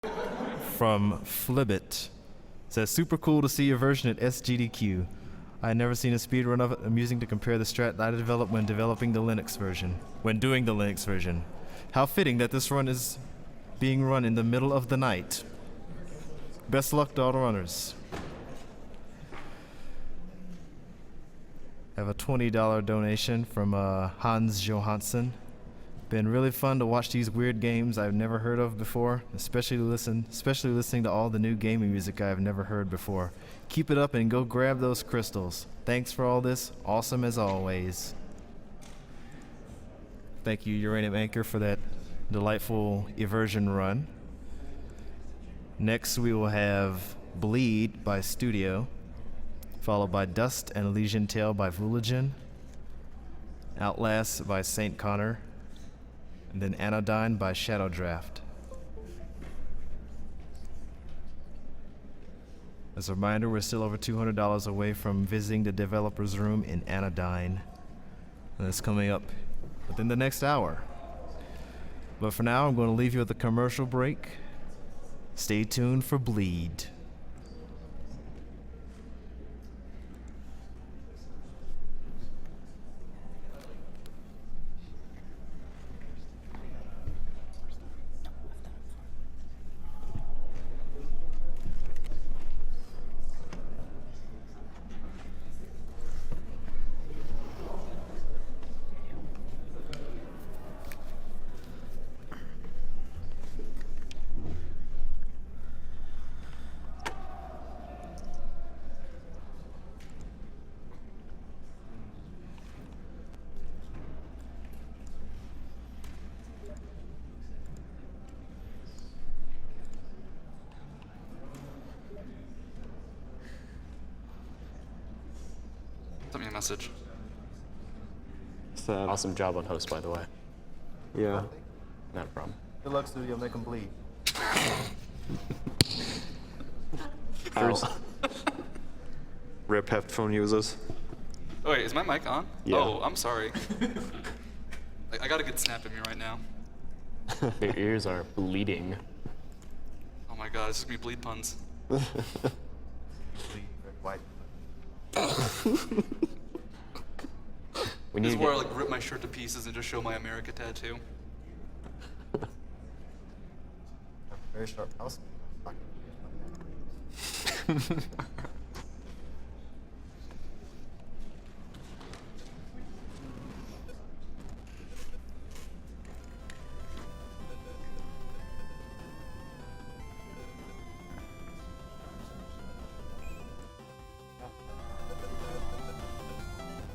From Flibbit. Says, super cool to see your version at SGDQ. I had never seen a speedrun of it. Amusing to compare the strat that I developed when developing the Linux version. When doing the Linux version. How fitting that this run is being run in the middle of the night. Best luck to all the runners. I have a $20 donation from Hans Johansson. Been really fun to watch these weird games I've never heard of before, especially listening to all the new gaming music I've never heard before. Keep it up and go grab those crystals. Thanks for all this. Awesome as always. Thank you, Uranium Anchor, for that delightful Eversion run. Next we will have Bleed by Studio, followed by Dust and Elysian Tale by Vooligen, Outlast by St. Connor, and then Anodyne by Shadow Draft. As a reminder, we're still over $200 away from visiting the developer's room in Anodyne. And it's coming up within the next hour. But for now, I'm going to leave you with a commercial break. Stay tuned for Bleed. Send me a message. Sad. Awesome job on host, by the way. Yeah. Not a problem. Good luck, Studio. Make them bleed. First. Rip headphone users. Oh wait, is my mic on? Yeah. Oh, I'm sorry. I got a good snap at me right now. Their ears are bleeding. Oh my god, this is gonna be bleed puns. White. We This need is where I like rip my shirt to pieces and just show my America tattoo. Very sharp house.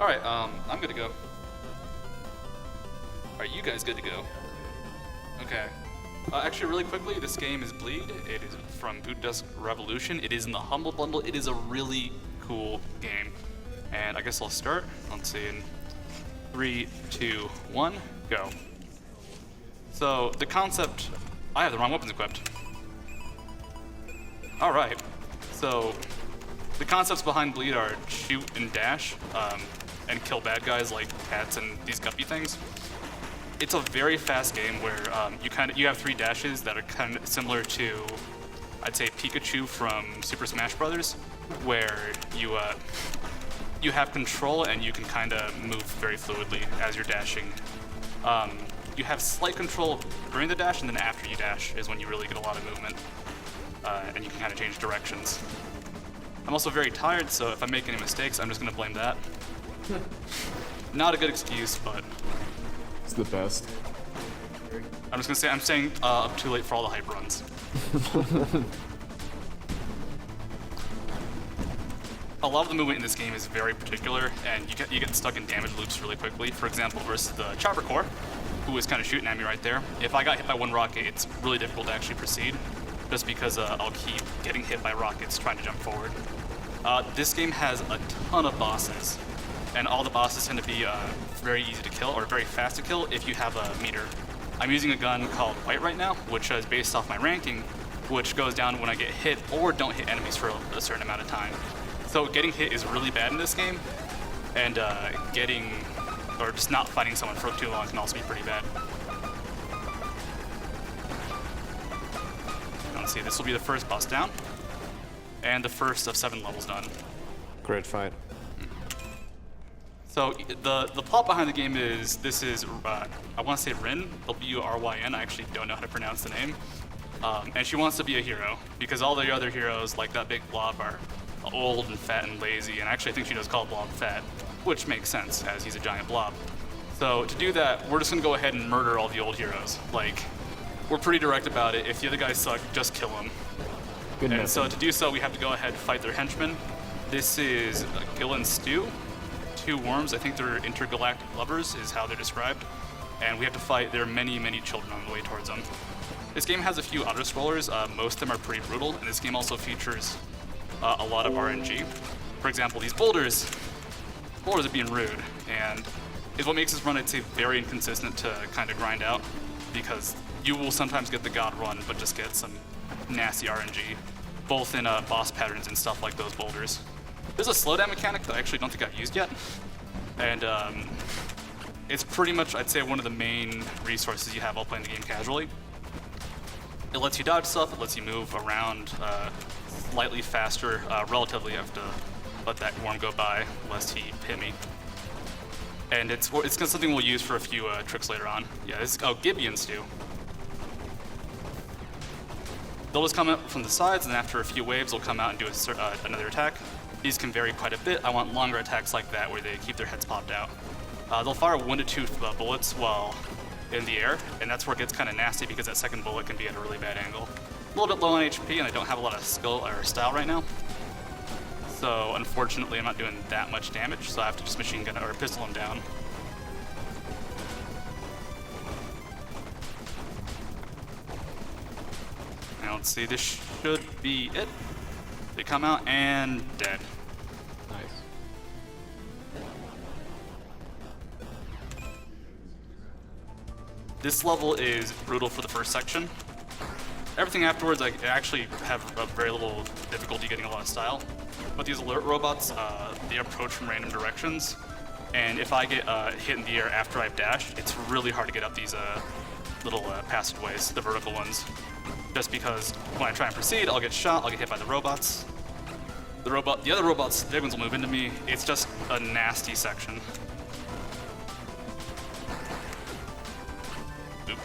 Alright, I'm good to go. Are you guys good to go? Okay. Actually, really quickly, this game is Bleed. It is from Boot Desk Revolution. It is in the Humble Bundle. It is a really cool game. And I guess I'll start. Let's see, in 3, 2, 1, go. So, the concept... I have the wrong weapons equipped. Alright. So, the concepts behind Bleed are shoot and dash, and kill bad guys like cats and these guppy things. It's a very fast game where you have 3 dashes that are kind of similar to, I'd say, Pikachu from Super Smash Brothers, where you have control and you can kind of move very fluidly as you're dashing. You have slight control during the dash, and then after you dash is when you really get a lot of movement, and you can kind of change directions. I'm also very tired, so if I make any mistakes, I'm just going to blame that. Not a good excuse, but It's the best. I'm just going to say I'm staying up too late for all the hype runs. A lot of the movement in this game is very particular, and you get stuck in damage loops really quickly. For example, versus the Chopper Core, who is kind of shooting at me right there. If I got hit by one rocket, it's really difficult to actually proceed, just because I'll keep getting hit by rockets trying to jump forward. This game has a ton of bosses, and all the bosses tend to be very easy to kill, or very fast to kill if you have a meter. I'm using a gun called White right now, which is based off my ranking, which goes down when I get hit or don't hit enemies for a certain amount of time. So getting hit is really bad in this game, and or just not fighting someone for too long can also be pretty bad. everyone see. This will be the first boss down, and the first of 7 levels done. Great fight. So the plot behind the game is this is I want to say Rin, W-R-Y-N. I actually don't know how to pronounce the name, and she wants to be a hero because all the other heroes, like that big blob, are old and fat and lazy. And actually, I think she does call Blob fat, which makes sense as he's a giant blob. So to do that, we're just gonna go ahead and murder all the old heroes. Like, we're pretty direct about it. If the other guys suck, just kill them. Good And method. so to do so, we have to go ahead and fight their henchmen. This is Gillen Stew. 2 worms, I think they're intergalactic lovers is how they're described. And we have to fight their many, many children on the way towards them. This game has a few auto-scrollers. Most of them are pretty brutal. And this game also features a lot of RNG. For example, these boulders are being rude. And is what makes this run, I'd say, very inconsistent to kind of grind out. Because you will sometimes get the god run, but just get some nasty RNG. Both in boss patterns and stuff like those boulders. There's a slowdown mechanic that I actually don't think I've used yet. And it's pretty much, I'd say, one of the main resources you have while playing the game casually. It lets you dodge stuff, it lets you move around slightly faster. Relatively, I have to let that worm go by, lest he hit me. And it's something we'll use for a few tricks later on. Yeah, this is, Gibeon Stew. They'll just come out from the sides, and after a few waves, they'll come out and do another attack. These can vary quite a bit. I want longer attacks like that, where they keep their heads popped out. They'll fire 1 to 2 bullets while in the air, and that's where it gets kind of nasty because that second bullet can be at a really bad angle. A little bit low on HP, and I don't have a lot of skill or style right now. So unfortunately, I'm not doing that much damage, so I have to just machine gun or pistol him down. Now let's see, this should be it. They come out and dead. Nice. This level is brutal for the first section. Everything afterwards, I actually have a very little difficulty getting a lot of style. But these alert robots, they approach from random directions. And if I get hit in the air after I've dashed, it's really hard to get up these little passageways, the vertical ones. Just because when I try and proceed, I'll get shot, I'll get hit by the robots. The other robots, the big ones will move into me. It's just a nasty section. Oop.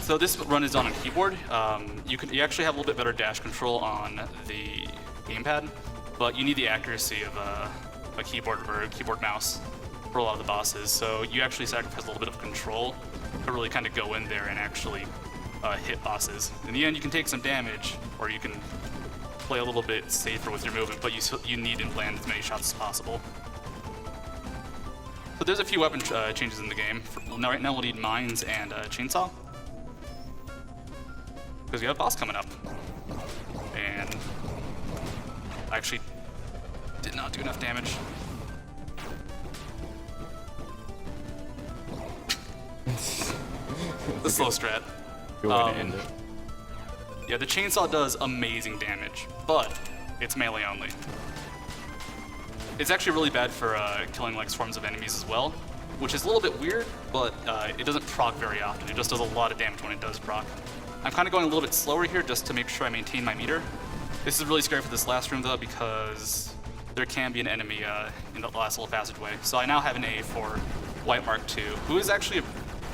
So this run is on a keyboard. You actually have a little bit better dash control on the gamepad, but you need the accuracy of a keyboard or a keyboard mouse for a lot of the bosses. So you actually sacrifice a little bit of control to really kind of go in there and actually hit bosses. In the end, you can take some damage, or you can play a little bit safer with your movement, but you need to land as many shots as possible. So there's a few weapon changes in the game. Right now we'll need mines and chainsaw, because we have a boss coming up. And I actually did not do enough damage. The slow strat. Good way to end it. Yeah, the chainsaw does amazing damage, but it's melee only. It's actually really bad for killing like swarms of enemies as well, which is a little bit weird, but it doesn't proc very often. It just does a lot of damage when it does proc. I'm kind of going a little bit slower here just to make sure I maintain my meter. This is really scary for this last room though, because there can be an enemy in the last little passageway. So I now have an A for White Mark II, who is actually a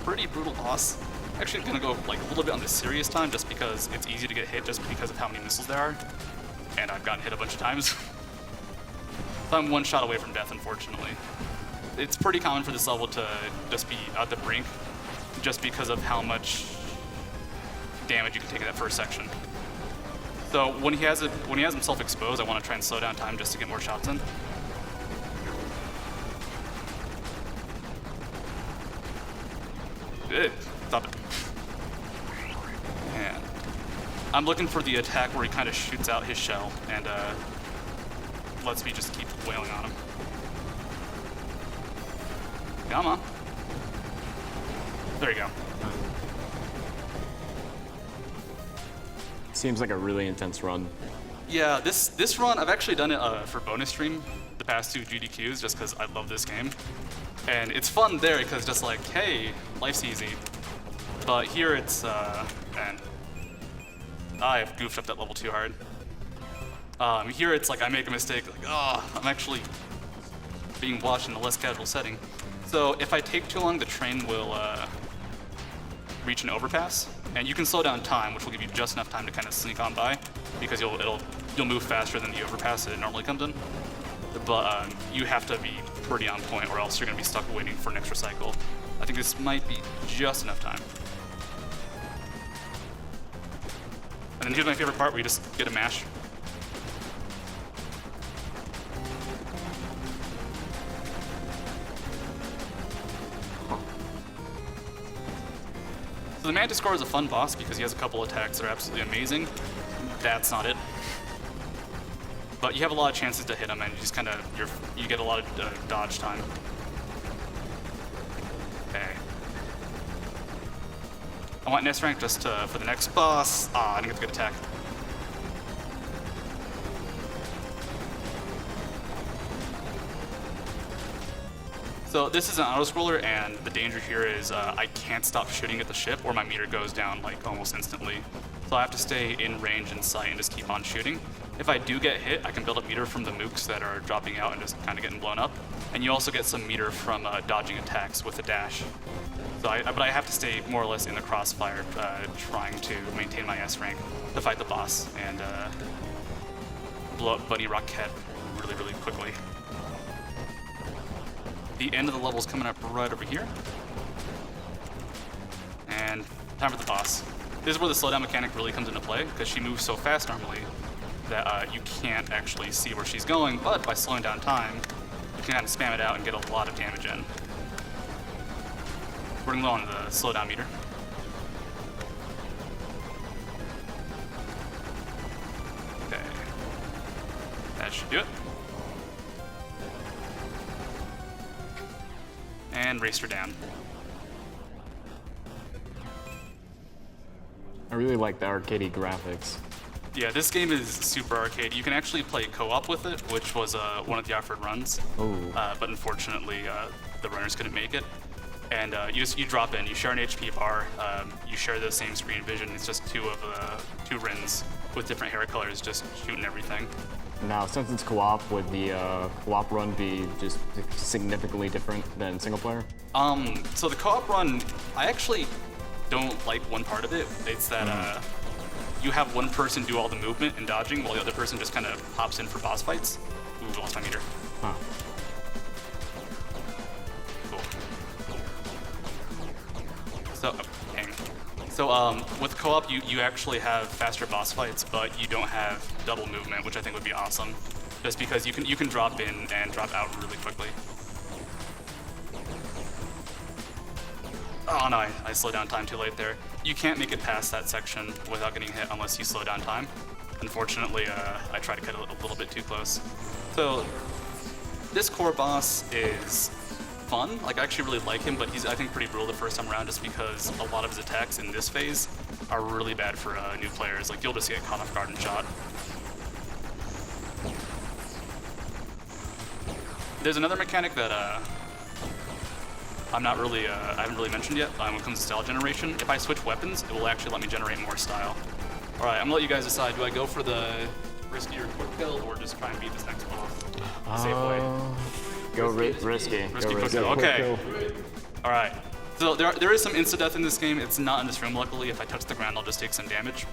pretty brutal boss. Actually gonna go like a little bit on the serious time just because it's easy to get hit just because of how many missiles there are. And I've gotten hit a bunch of times. So I'm 1 shot away from death, unfortunately. It's pretty common for this level to just be at the brink just because of how much damage you can take in that first section. So when he has himself exposed, I want to try and slow down time just to get more shots in. Good. Stop it. And I'm looking for the attack where he kind of shoots out his shell and lets me just keep wailing on him. Come on. There you go. Seems like a really intense run. Yeah, this run, I've actually done it for bonus stream the past 2 GDQs just because I love this game. And it's fun there because just like, hey, life's easy. But here it's, man, I've goofed up that level too hard. Here it's like I make a mistake, like, oh, I'm actually being watched in a less casual setting. So if I take too long, the train will reach an overpass, and you can slow down time, which will give you just enough time to kind of sneak on by, because you'll move faster than the overpass that it normally comes in. But you have to be pretty on point, or else you're going to be stuck waiting for an extra cycle. I think this might be just enough time. And then here's my favorite part, where you just get a mash. So the Manta Core is a fun boss because he has a couple attacks that are absolutely amazing. That's not it. But you have a lot of chances to hit him, and you just kind of you get a lot of dodge time. Okay. I want an S rank just for the next boss. Ah, I didn't get the good attack. So this is an auto-scroller, and the danger here is I can't stop shooting at the ship or my meter goes down like almost instantly. So I have to stay in range and sight and just keep on shooting. If I do get hit, I can build up meter from the mooks that are dropping out and just kind of getting blown up. And you also get some meter from dodging attacks with a dash. So but I have to stay more or less in the crossfire, trying to maintain my S rank to fight the boss and blow up Bunny Rocket really, really quickly. The end of the level is coming up right over here. And time for the boss. This is where the slowdown mechanic really comes into play, because she moves so fast normally that you can't actually see where she's going, but by slowing down time, you can kind of spam it out and get a lot of damage in. We're running low on the slowdown meter. Okay. That should do it. And raced her down. I really like the arcadey graphics. Yeah, this game is super arcade. You can actually play co-op with it, which was one of the offered runs. Oh. But unfortunately, the runners couldn't make it. And you drop in, you share an HP bar, you share the same screen vision. It's just two Rins with different hair colors, just shooting everything. Now, since it's co-op, would the co-op run be just significantly different than single player? So the co-op run, I actually don't like one part of it. It's that you have one person do all the movement and dodging, while the other person just kind of pops in for boss fights. Ooh, lost my meter. Huh. Cool. So, dang. So with co-op, you actually have faster boss fights, but you don't have double movement, which I think would be awesome. Just because you can drop in and drop out really quickly. Oh no, I slowed down time too late there. You can't make it past that section without getting hit unless you slow down time. Unfortunately, I tried to cut it a little bit too close. So this core boss is fun. Like, I actually really like him, but he's, I think, pretty brutal the first time around just because a lot of his attacks in this phase are really bad for new players. Like, you'll just get caught off guard and shot. There's another mechanic that I haven't really mentioned yet when it comes to style generation. If I switch weapons, it will actually let me generate more style. All right, I'm gonna let you guys decide. Do I go for the riskier quick kill or just try and beat this next boss? Safe way. Go risky. Risky Go quick risky. kill. Okay. All right. So there is some insta-death in this game. It's not in this room, luckily. If I touch the ground, I'll just take some damage.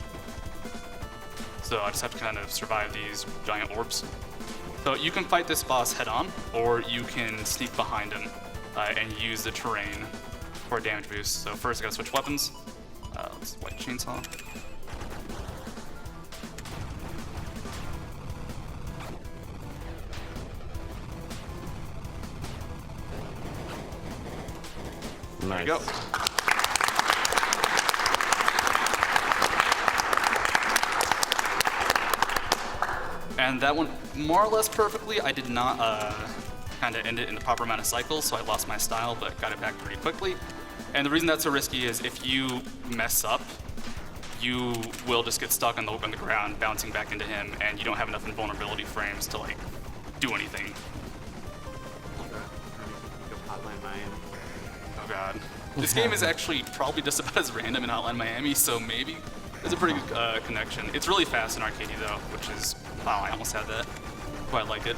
So I just have to kind of survive these giant orbs. So you can fight this boss head-on, or you can sneak behind him and use the terrain for a damage boost. So first I gotta switch weapons. Let's white chainsaw. Nice. There you go. And that went more or less perfectly. I did not kind of end it in the proper amount of cycles, so I lost my style, but got it back pretty quickly. And the reason that's so risky is if you mess up, you will just get stuck on the ground, bouncing back into him, and you don't have enough invulnerability frames to like do anything. Oh god. This game is actually probably just about as random in Hotline Miami, so maybe It's a pretty good connection. It's really fast and arcadey though, which is, wow, I almost had that. Quite like it.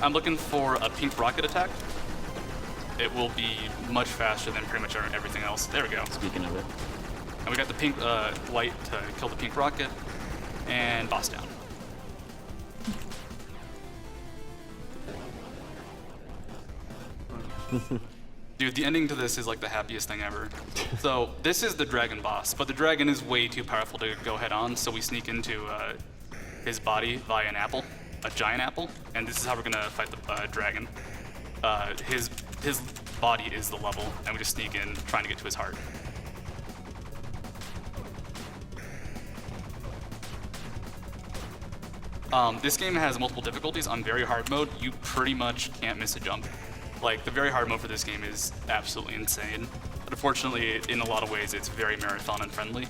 I'm looking for a pink rocket attack. It will be much faster than pretty much everything else. There we go. Speaking of it. And we got the pink light to kill the pink rocket, and boss down. Dude, the ending to this is like the happiest thing ever. So this is the dragon boss, but the dragon is way too powerful to go head on, so we sneak into his body via an apple, a giant apple, and this is how we're gonna fight the dragon. His body is the level, and we just sneak in, trying to get to his heart. This game has multiple difficulties. On very hard mode, you pretty much can't miss a jump. Like, the very hard mode for this game is absolutely insane. But unfortunately, in a lot of ways, it's very marathon unfriendly.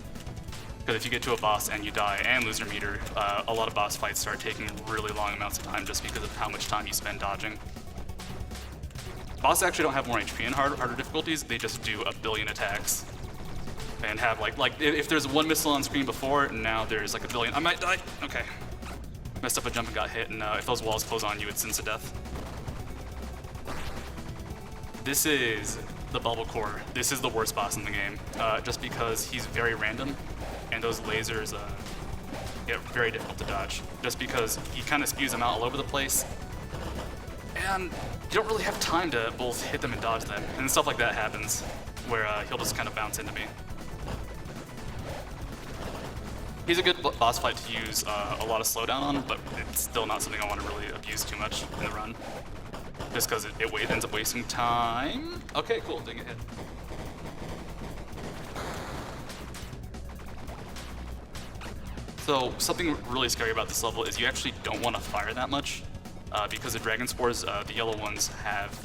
Because if you get to a boss and you die and lose your meter, a lot of boss fights start taking really long amounts of time just because of how much time you spend dodging. Bosses actually don't have more HP in harder difficulties, they just do a billion attacks. And have like if there's one missile on screen before, now there's like a billion. I might die. Okay. Messed up a jump and got hit, and if those walls close on you, it's instant death. This is the Bubble Core. This is the worst boss in the game, just because he's very random, and those lasers get very difficult to dodge, just because he kind of spews them out all over the place, and you don't really have time to both hit them and dodge them, and stuff like that happens, where he'll just kind of bounce into me. He's a good boss fight to use a lot of slowdown on, but it's still not something I want to really abuse too much in the run. Just because it ends up wasting time. Okay, cool, didn't get hit. So something really scary about this level is you actually don't want to fire that much because the dragon spores, the yellow ones, have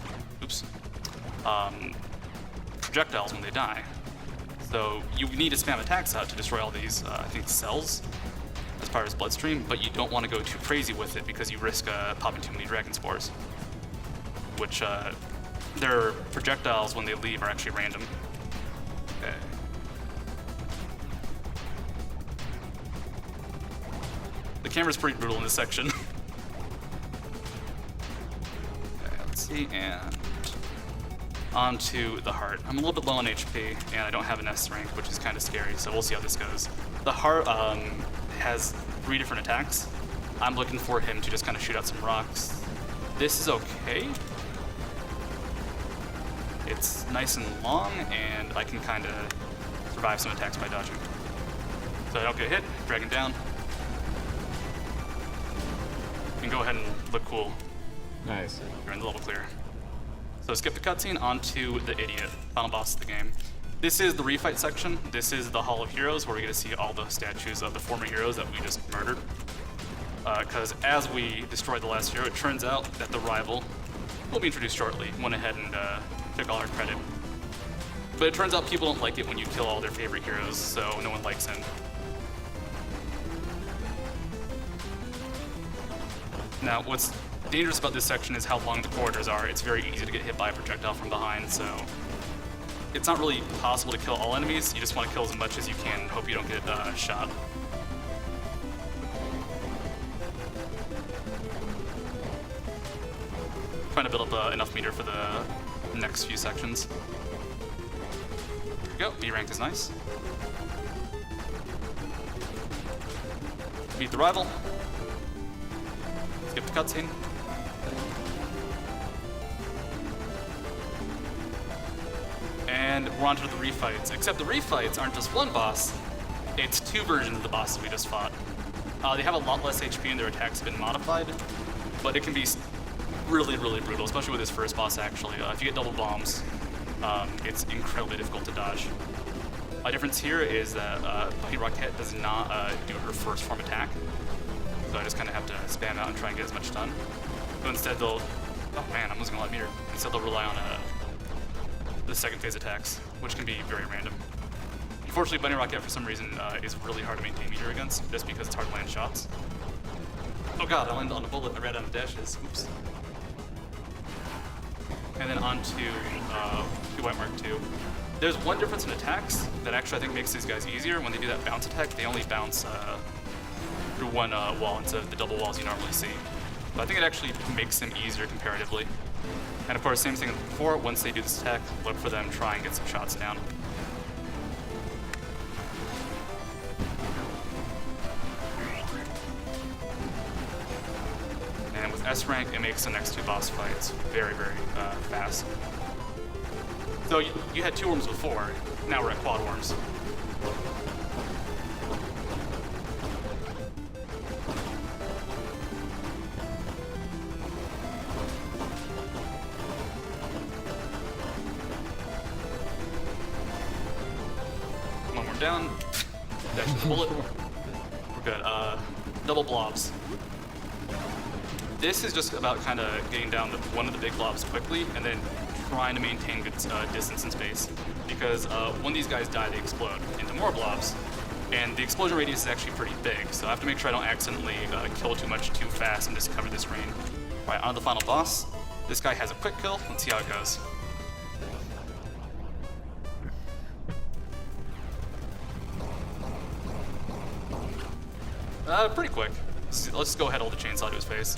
projectiles when they die. So you need to spam attacks out to destroy all these, I think, cells as part of his bloodstream, but you don't want to go too crazy with it because you risk popping too many dragon spores. Which, their projectiles when they leave are actually random. Okay. The camera's pretty brutal in this section. Okay, let's see, and onto the heart. I'm a little bit low on HP, and I don't have an S rank, which is kind of scary, so we'll see how this goes. The heart has 3 different attacks. I'm looking for him to just kind of shoot out some rocks. This is okay. It's nice and long, and I can kind of survive some attacks by dodging. So I don't get hit, dragon down. You can go ahead and look cool. Nice. You're in the level clear. So skip the cutscene onto the idiot, final boss of the game. This is the refight section. This is the Hall of Heroes, where we get to see all the statues of the former heroes that we just murdered. Because as we destroy the last hero, it turns out that the rival will be introduced shortly. Went ahead and took all our credit. But it turns out people don't like it when you kill all their favorite heroes, so no one likes him. Now, what's dangerous about this section is how long the corridors are. It's very easy to get hit by a projectile from behind, so it's not really possible to kill all enemies. You just want to kill as much as you can and hope you don't get shot. Trying to build up enough meter for the next few sections. There we go, B rank is nice. Meet the rival. Skip the cutscene. And we're on to the refights. Except the refights aren't just one boss, it's 2 versions of the bosses we just fought. They have a lot less HP and their attacks have been modified, but it can be really, really brutal, especially with this first boss, actually. If you get double bombs, it's incredibly difficult to dodge. A difference here is that Bunny Rocket does not do her first form attack, so I just kind of have to spam out and try and get as much done. So instead they'll, oh man, I'm losing a lot of meter. Instead they'll rely on the second phase attacks, which can be very random. Unfortunately, Bunny Rocket for some reason is really hard to maintain meter against, just because it's hard to land shots. Oh god, I landed on a bullet, I ran out of dashes, oops. and then onto White Mark 2. There's one difference in attacks that actually I think makes these guys easier. When they do that bounce attack, they only bounce through one wall instead of the double walls you normally see. But I think it actually makes them easier comparatively. And of course, same thing as before, once they do this attack, look for them, try and get some shots down. And with S rank, it makes the next two boss fights very, very fast. So you had 2 worms before, now we're at quad worms. One more down, dash the bullet, we're good. Double blobs. This is just about kind of getting down one of the big blobs quickly and then trying to maintain good distance and space. Because when these guys die, they explode into more blobs. And the explosion radius is actually pretty big, so I have to make sure I don't accidentally kill too much too fast and just cover this screen. All right, on to the final boss. This guy has a quick kill. Let's see how it goes. Pretty quick. Let's just go ahead and hold the chainsaw to his face.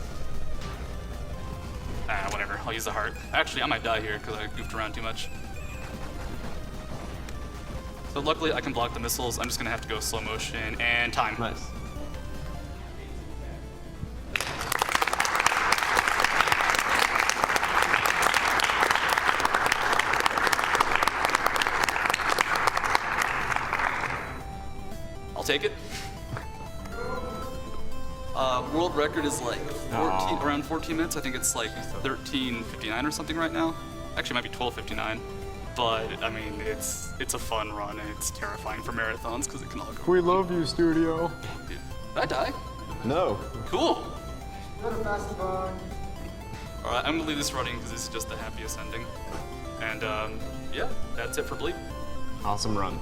Whatever, I'll use the heart. Actually, I might die here because I goofed around too much. So luckily I can block the missiles. I'm just gonna have to go slow motion and time. Nice. I'll take it. World record is like 14, around 14 minutes. I think it's like 13:59 or something right now. Actually, it might be 12:59. But I mean, it's a fun run and it's terrifying for marathons because it can all go. We love you, studio. Dude, did I die? No. Cool. All right, I'm gonna leave this running because this is just the happiest ending. And yeah, that's it for Bleed. Awesome run.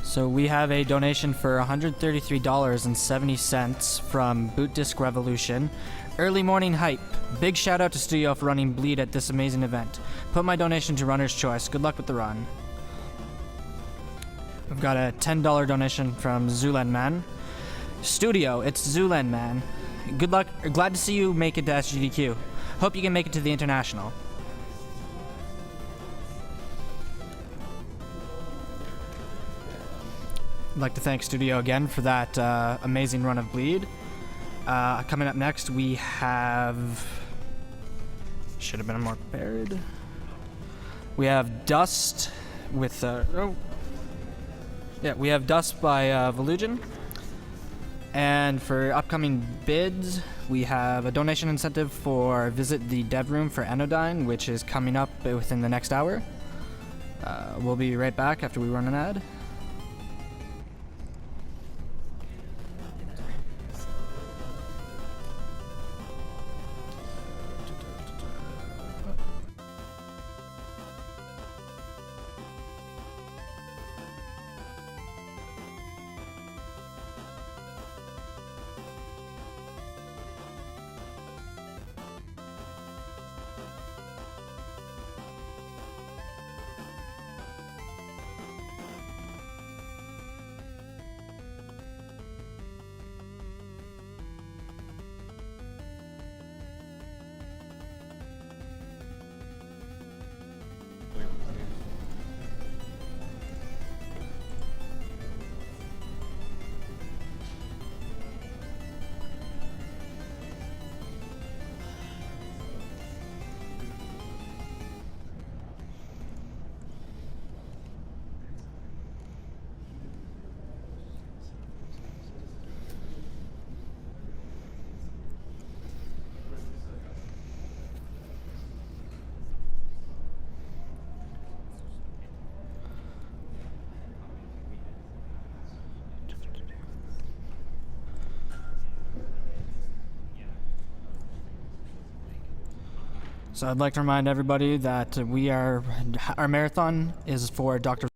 So we have a donation for $133.70 from Boot Disc Revolution. Early morning hype. Big shout out to Studio for running Bleed at this amazing event. Put my donation to runner's choice. Good luck with the run. We've got a $10 donation from Zulen Man. Studio, it's Zulen Man. Good luck. Glad to see you make it to SGDQ. Hope you can make it to the International. I'd like to thank Studio again for that amazing run of Bleed. Coming up next, we have... Should have been more prepared. We have Dust with... we have Dust by Volugen. And for upcoming bids, we have a donation incentive for Visit the Dev Room for Anodyne, which is coming up within the next hour. We'll be right back after we run an ad. So I'd like to remind everybody that our marathon is for Dr.